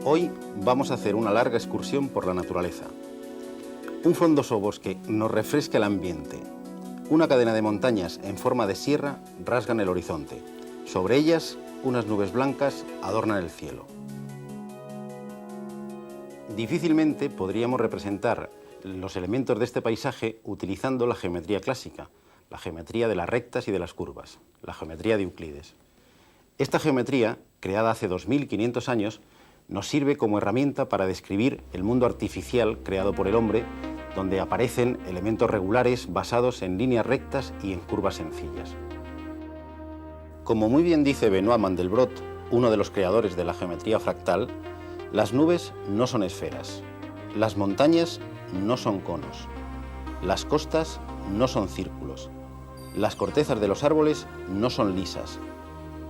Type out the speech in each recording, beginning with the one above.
Hoy vamos a hacer una larga excursión por la naturaleza. Un frondoso bosque nos refresca el ambiente. Una cadena de montañas en forma de sierra rasgan el horizonte. Sobre ellas, unas nubes blancas adornan el cielo. Difícilmente podríamos representar los elementos de este paisaje utilizando la geometría clásica, la geometría de las rectas y de las curvas, la geometría de Euclides. Esta geometría, creada hace 2500 años, nos sirve como herramienta para describir el mundo artificial creado por el hombre, donde aparecen elementos regulares basados en líneas rectas y en curvas sencillas. Como muy bien dice Benoit Mandelbrot, uno de los creadores de la geometría fractal, las nubes no son esferas, las montañas no son conos, las costas no son círculos, las cortezas de los árboles no son lisas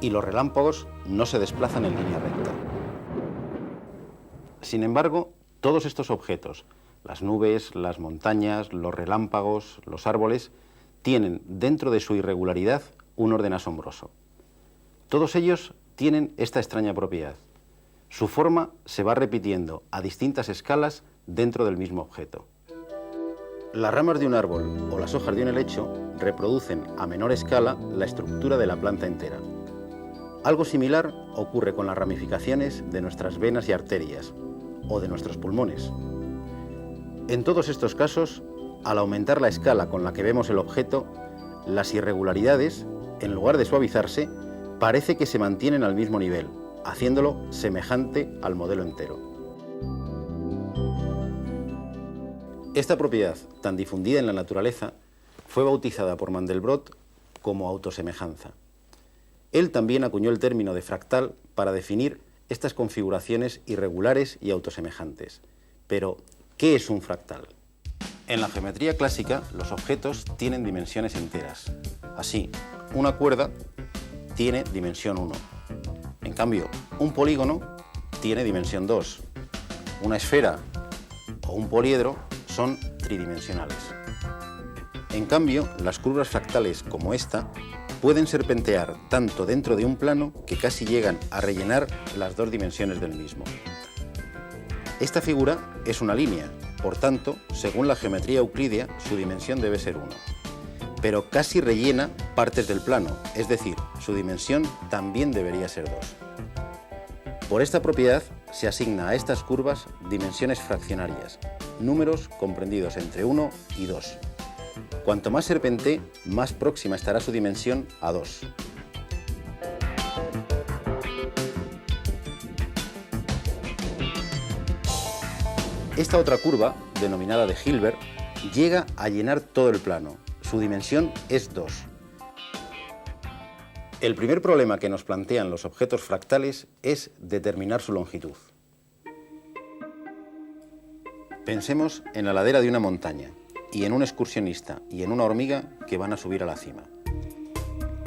y los relámpagos no se desplazan en línea recta. Sin embargo, todos estos objetos, las nubes, las montañas, los relámpagos, los árboles, tienen dentro de su irregularidad un orden asombroso. Todos ellos tienen esta extraña propiedad. Su forma se va repitiendo a distintas escalas dentro del mismo objeto. Las ramas de un árbol o las hojas de un helecho reproducen a menor escala la estructura de la planta entera. Algo similar ocurre con las ramificaciones de nuestras venas y arterias, o de nuestros pulmones. En todos estos casos, al aumentar la escala con la que vemos el objeto, las irregularidades, en lugar de suavizarse, parece que se mantienen al mismo nivel, haciéndolo semejante al modelo entero. Esta propiedad, tan difundida en la naturaleza, fue bautizada por Mandelbrot como autosemejanza. Él también acuñó el término de fractal para definir estas configuraciones irregulares y autosemejantes. Pero, ¿qué es un fractal? En la geometría clásica, los objetos tienen dimensiones enteras. Así, una cuerda tiene dimensión 1. En cambio, un polígono tiene dimensión 2. Una esfera o un poliedro son tridimensionales. En cambio, las curvas fractales como esta pueden serpentear tanto dentro de un plano que casi llegan a rellenar las dos dimensiones del mismo. Esta figura es una línea, por tanto, según la geometría euclídea, su dimensión debe ser 1. Pero casi rellena partes del plano, es decir, su dimensión también debería ser 2. Por esta propiedad se asigna a estas curvas dimensiones fraccionarias, números comprendidos entre 1 y 2. Cuanto más serpentee, más próxima estará su dimensión a 2. Esta otra curva, denominada de Hilbert, llega a llenar todo el plano. Su dimensión es 2. El primer problema que nos plantean los objetos fractales es determinar su longitud. Pensemos en la ladera de una montaña, y en un excursionista y en una hormiga que van a subir a la cima.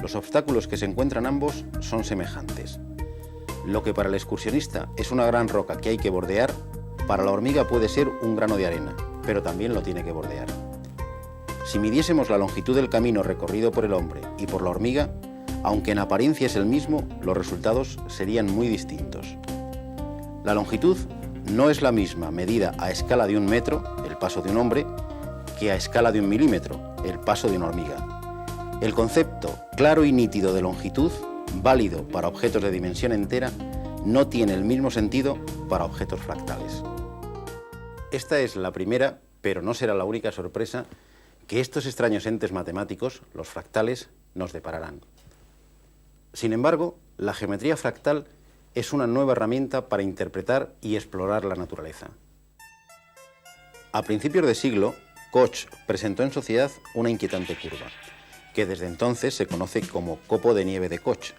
Los obstáculos que se encuentran ambos son semejantes. Lo que para el excursionista es una gran roca que hay que bordear, para la hormiga puede ser un grano de arena, pero también lo tiene que bordear. Si midiésemos la longitud del camino recorrido por el hombre y por la hormiga, aunque en apariencia es el mismo, los resultados serían muy distintos. La longitud no es la misma medida a escala de 1 metro, el paso de un hombre, que a escala de 1 milímetro, el paso de una hormiga. El concepto claro y nítido de longitud, válido para objetos de dimensión entera, no tiene el mismo sentido para objetos fractales. Esta es la primera, pero no será la única sorpresa que estos extraños entes matemáticos, los fractales, nos depararán. Sin embargo, la geometría fractal es una nueva herramienta para interpretar y explorar la naturaleza. A principios de siglo, Koch presentó en sociedad una inquietante curva, que desde entonces se conoce como copo de nieve de Koch.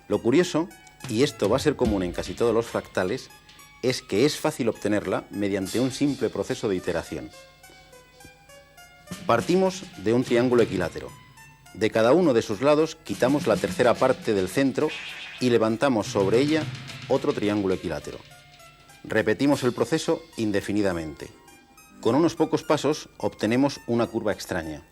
Lo curioso, y esto va a ser común en casi todos los fractales, es que es fácil obtenerla mediante un simple proceso de iteración. Partimos de un triángulo equilátero. De cada uno de sus lados quitamos la tercera parte del centro y levantamos sobre ella otro triángulo equilátero. Repetimos el proceso indefinidamente. Con unos pocos pasos obtenemos una curva extraña.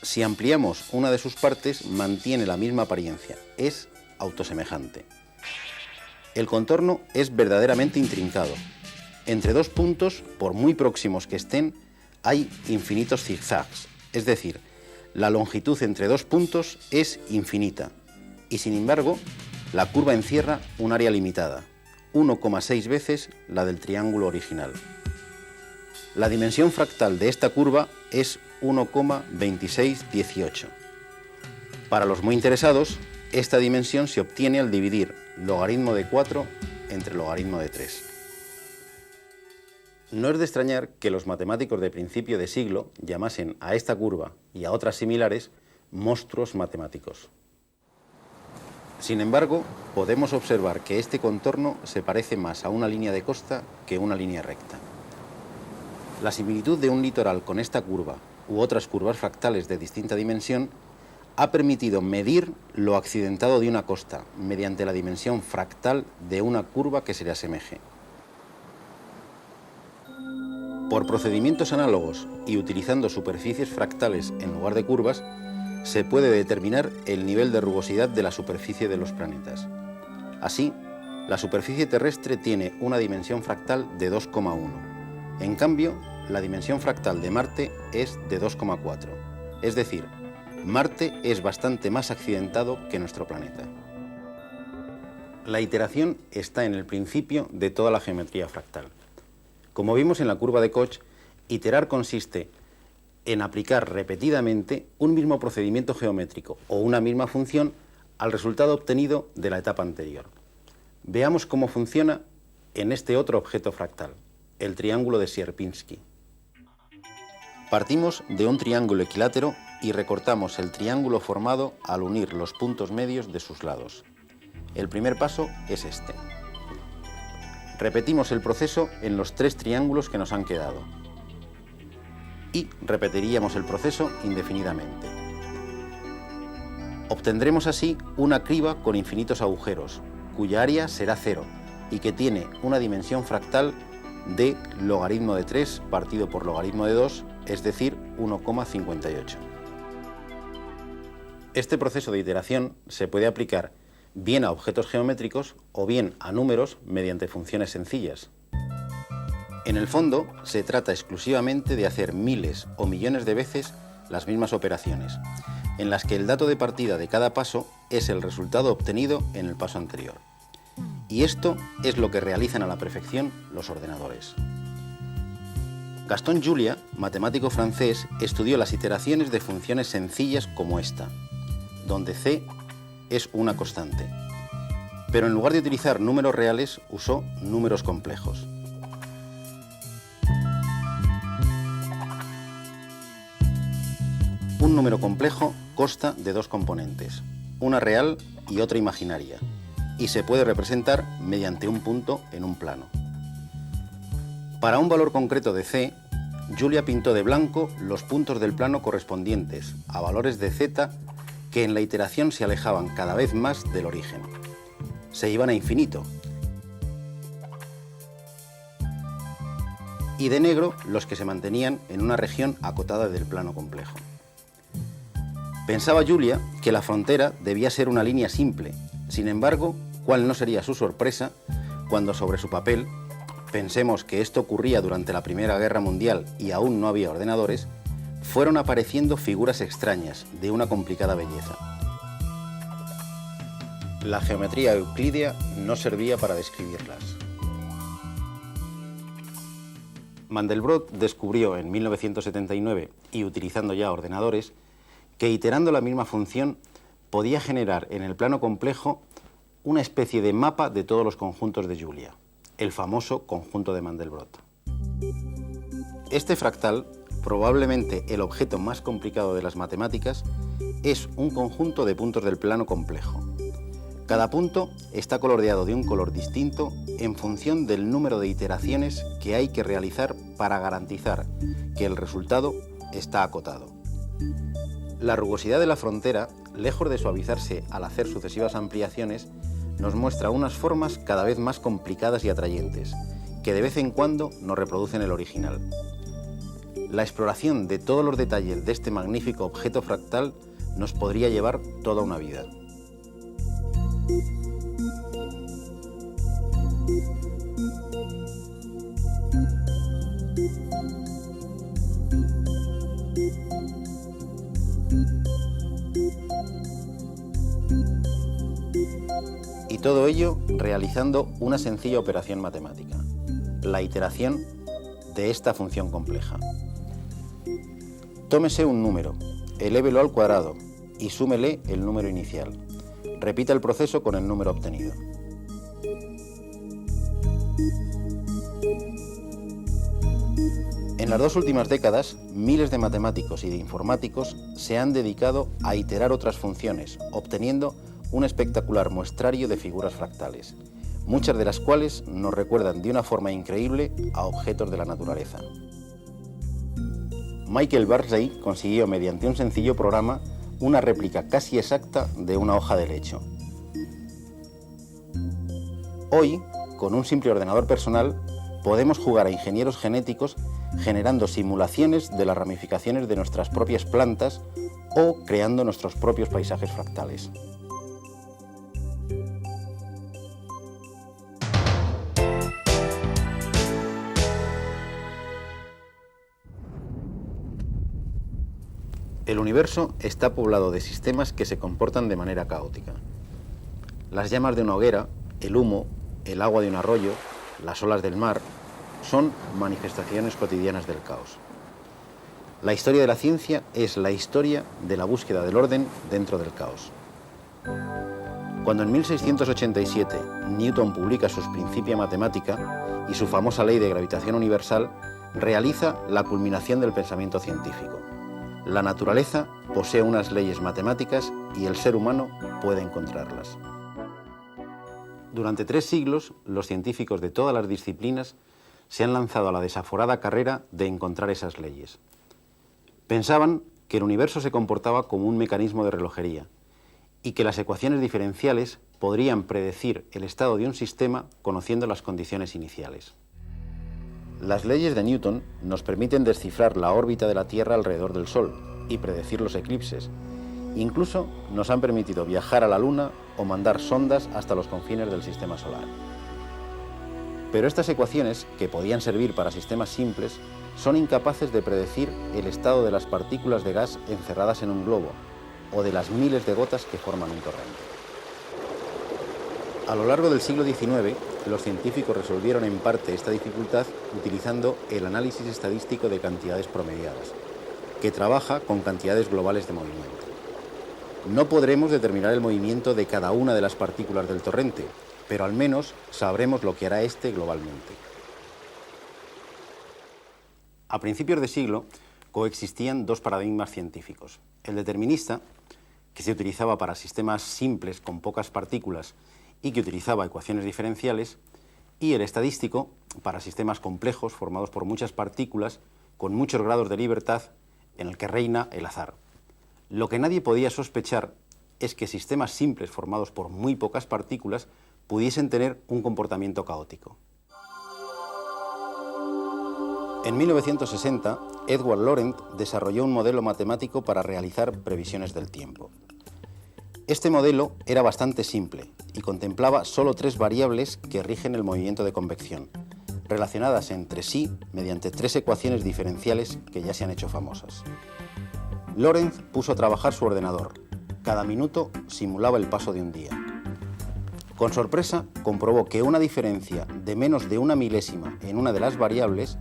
Si ampliamos una de sus partes, mantiene la misma apariencia. Es autosemejante. El contorno es verdaderamente intrincado. Entre dos puntos, por muy próximos que estén, hay infinitos zigzags, es decir, la longitud entre dos puntos es infinita y, sin embargo, la curva encierra un área limitada, 1,6 veces la del triángulo original. La dimensión fractal de esta curva es 1,2618. Para los muy interesados, esta dimensión se obtiene al dividir logaritmo de 4 entre logaritmo de 3. No es de extrañar que los matemáticos de principio de siglo llamasen a esta curva y a otras similares monstruos matemáticos. Sin embargo, podemos observar que este contorno se parece más a una línea de costa que a una línea recta. La similitud de un litoral con esta curva u otras curvas fractales de distinta dimensión ha permitido medir lo accidentado de una costa mediante la dimensión fractal de una curva que se le asemeje. Por procedimientos análogos y utilizando superficies fractales en lugar de curvas, se puede determinar el nivel de rugosidad de la superficie de los planetas. Así, la superficie terrestre tiene una dimensión fractal de 2,1. En cambio, la dimensión fractal de Marte es de 2,4. Es decir, Marte es bastante más accidentado que nuestro planeta. La iteración está en el principio de toda la geometría fractal. Como vimos en la curva de Koch, iterar consiste en aplicar repetidamente un mismo procedimiento geométrico o una misma función al resultado obtenido de la etapa anterior. Veamos cómo funciona en este otro objeto fractal, el triángulo de Sierpinski. Partimos de un triángulo equilátero y recortamos el triángulo formado al unir los puntos medios de sus lados. El primer paso es este. Repetimos el proceso en los 3 triángulos que nos han quedado. Y repetiríamos el proceso indefinidamente. Obtendremos así una criba con infinitos agujeros, cuya área será 0 y que tiene una dimensión fractal de logaritmo de 3 partido por logaritmo de 2, es decir, 1,58. Este proceso de iteración se puede aplicar bien a objetos geométricos o bien a números mediante funciones sencillas. En el fondo, se trata exclusivamente de hacer miles o millones de veces las mismas operaciones, en las que el dato de partida de cada paso es el resultado obtenido en el paso anterior. Y esto es lo que realizan a la perfección los ordenadores. Gaston Julia, matemático francés, estudió las iteraciones de funciones sencillas como esta, donde c es una constante. Pero en lugar de utilizar números reales, usó números complejos. Un número complejo consta de 2 componentes, una real y otra imaginaria, y se puede representar mediante un punto en un plano. Para un valor concreto de c, Julia pintó de blanco los puntos del plano correspondientes a valores de z que en la iteración se alejaban cada vez más del origen. Se iban a infinito. Y de negro los que se mantenían en una región acotada del plano complejo. Pensaba Julia que la frontera debía ser una línea simple. Sin embargo, ¿cuál no sería su sorpresa cuando sobre su papel, pensemos que esto ocurría durante la Primera Guerra Mundial y aún no había ordenadores, fueron apareciendo figuras extrañas de una complicada belleza? La geometría euclídea no servía para describirlas. Mandelbrot descubrió en 1979, y utilizando ya ordenadores, que iterando la misma función podía generar en el plano complejo una especie de mapa de todos los conjuntos de Julia, el famoso conjunto de Mandelbrot. Este fractal, probablemente el objeto más complicado de las matemáticas, es un conjunto de puntos del plano complejo. Cada punto está coloreado de un color distinto en función del número de iteraciones que hay que realizar para garantizar que el resultado está acotado. La rugosidad de la frontera, lejos de suavizarse al hacer sucesivas ampliaciones, nos muestra unas formas cada vez más complicadas y atrayentes, que de vez en cuando nos reproducen el original. La exploración de todos los detalles de este magnífico objeto fractal nos podría llevar toda una vida. Y todo ello realizando una sencilla operación matemática, la iteración de esta función compleja. Tómese un número, elévelo al cuadrado y súmele el número inicial. Repita el proceso con el número obtenido. En las 2 últimas décadas, miles de matemáticos y de informáticos se han dedicado a iterar otras funciones, obteniendo un espectacular muestrario de figuras fractales, muchas de las cuales nos recuerdan de una forma increíble a objetos de la naturaleza. Michael Barclay consiguió mediante un sencillo programa una réplica casi exacta de una hoja de helecho. Hoy, con un simple ordenador personal, podemos jugar a ingenieros genéticos generando simulaciones de las ramificaciones de nuestras propias plantas o creando nuestros propios paisajes fractales. El universo está poblado de sistemas que se comportan de manera caótica. Las llamas de una hoguera, el humo, el agua de un arroyo, las olas del mar, son manifestaciones cotidianas del caos. La historia de la ciencia es la historia de la búsqueda del orden dentro del caos. Cuando en 1687 Newton publica sus Principia Mathematica y su famosa ley de gravitación universal, realiza la culminación del pensamiento científico. La naturaleza posee unas leyes matemáticas y el ser humano puede encontrarlas. Durante 3 siglos, los científicos de todas las disciplinas se han lanzado a la desaforada carrera de encontrar esas leyes. Pensaban que el universo se comportaba como un mecanismo de relojería y que las ecuaciones diferenciales podrían predecir el estado de un sistema conociendo las condiciones iniciales. Las leyes de Newton nos permiten descifrar la órbita de la Tierra alrededor del Sol y predecir los eclipses. Incluso nos han permitido viajar a la Luna o mandar sondas hasta los confines del sistema solar. Pero estas ecuaciones, que podían servir para sistemas simples, son incapaces de predecir el estado de las partículas de gas encerradas en un globo o de las miles de gotas que forman un torrente. A lo largo del siglo XIX, los científicos resolvieron en parte esta dificultad utilizando el análisis estadístico de cantidades promediadas, que trabaja con cantidades globales de movimiento. No podremos determinar el movimiento de cada una de las partículas del torrente, pero al menos sabremos lo que hará éste globalmente. A principios de siglo coexistían 2 paradigmas científicos: el determinista, que se utilizaba para sistemas simples con pocas partículas y que utilizaba ecuaciones diferenciales, y el estadístico, para sistemas complejos formados por muchas partículas con muchos grados de libertad en el que reina el azar. Lo que nadie podía sospechar es que sistemas simples formados por muy pocas partículas pudiesen tener un comportamiento caótico. En 1960, Edward Lorenz desarrolló un modelo matemático para realizar previsiones del tiempo. Este modelo era bastante simple y contemplaba solo 3 variables que rigen el movimiento de convección, relacionadas entre sí mediante 3 ecuaciones diferenciales que ya se han hecho famosas. Lorenz puso a trabajar su ordenador. Cada minuto simulaba el paso de un día. Con sorpresa, comprobó que una diferencia de menos de 1 milésima en una de las variables,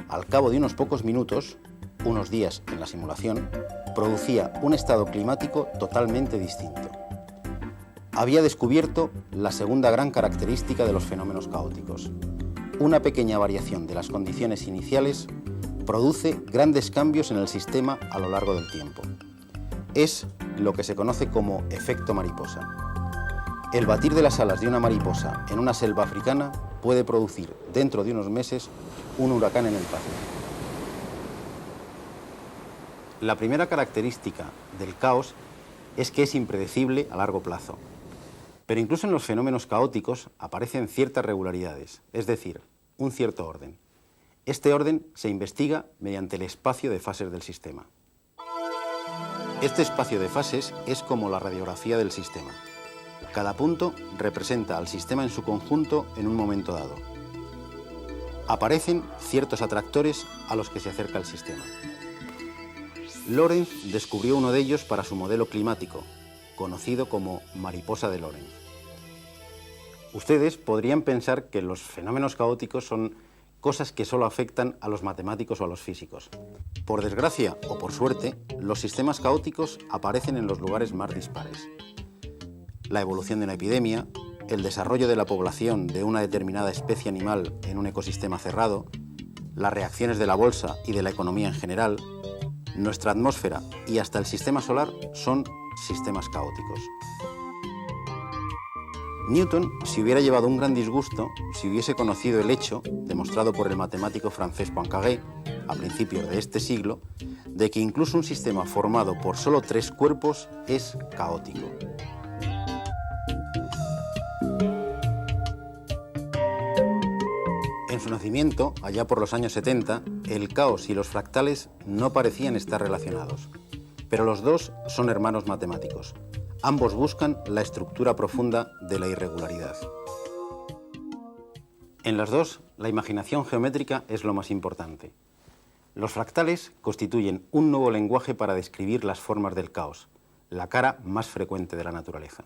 al cabo de unos pocos minutos, unos días en la simulación, producía un estado climático totalmente distinto. Había descubierto la segunda gran característica de los fenómenos caóticos. Una pequeña variación de las condiciones iniciales produce grandes cambios en el sistema a lo largo del tiempo. Es lo que se conoce como efecto mariposa. El batir de las alas de una mariposa en una selva africana puede producir, dentro de unos meses, un huracán en el Pacífico. La primera característica del caos es que es impredecible a largo plazo. Pero incluso en los fenómenos caóticos aparecen ciertas regularidades, es decir, un cierto orden. Este orden se investiga mediante el espacio de fases del sistema. Este espacio de fases es como la radiografía del sistema. Cada punto representa al sistema en su conjunto en un momento dado. aparecen ciertos atractores a los que se acerca el sistema. Lorentz descubrió uno de ellos para su modelo climático, conocido como mariposa de Lorentz. Ustedes podrían pensar que los fenómenos caóticos son cosas que solo afectan a los matemáticos o a los físicos. Por desgracia o por suerte, los sistemas caóticos aparecen en los lugares más dispares. La evolución de una epidemia, el desarrollo de la población de una determinada especie animal en un ecosistema cerrado, las reacciones de la bolsa y de la economía en general, nuestra atmósfera y hasta el sistema solar son sistemas caóticos. Newton se hubiera llevado un gran disgusto si hubiese conocido el hecho, demostrado por el matemático francés Poincaré a principios de este siglo, de que incluso un sistema formado por solo 3 cuerpos es caótico. En su nacimiento, allá por los años 70, el caos y los fractales no parecían estar relacionados, pero los dos son hermanos matemáticos. Ambos buscan la estructura profunda de la irregularidad. En las dos, la imaginación geométrica es lo más importante. Los fractales constituyen un nuevo lenguaje para describir las formas del caos, la cara más frecuente de la naturaleza.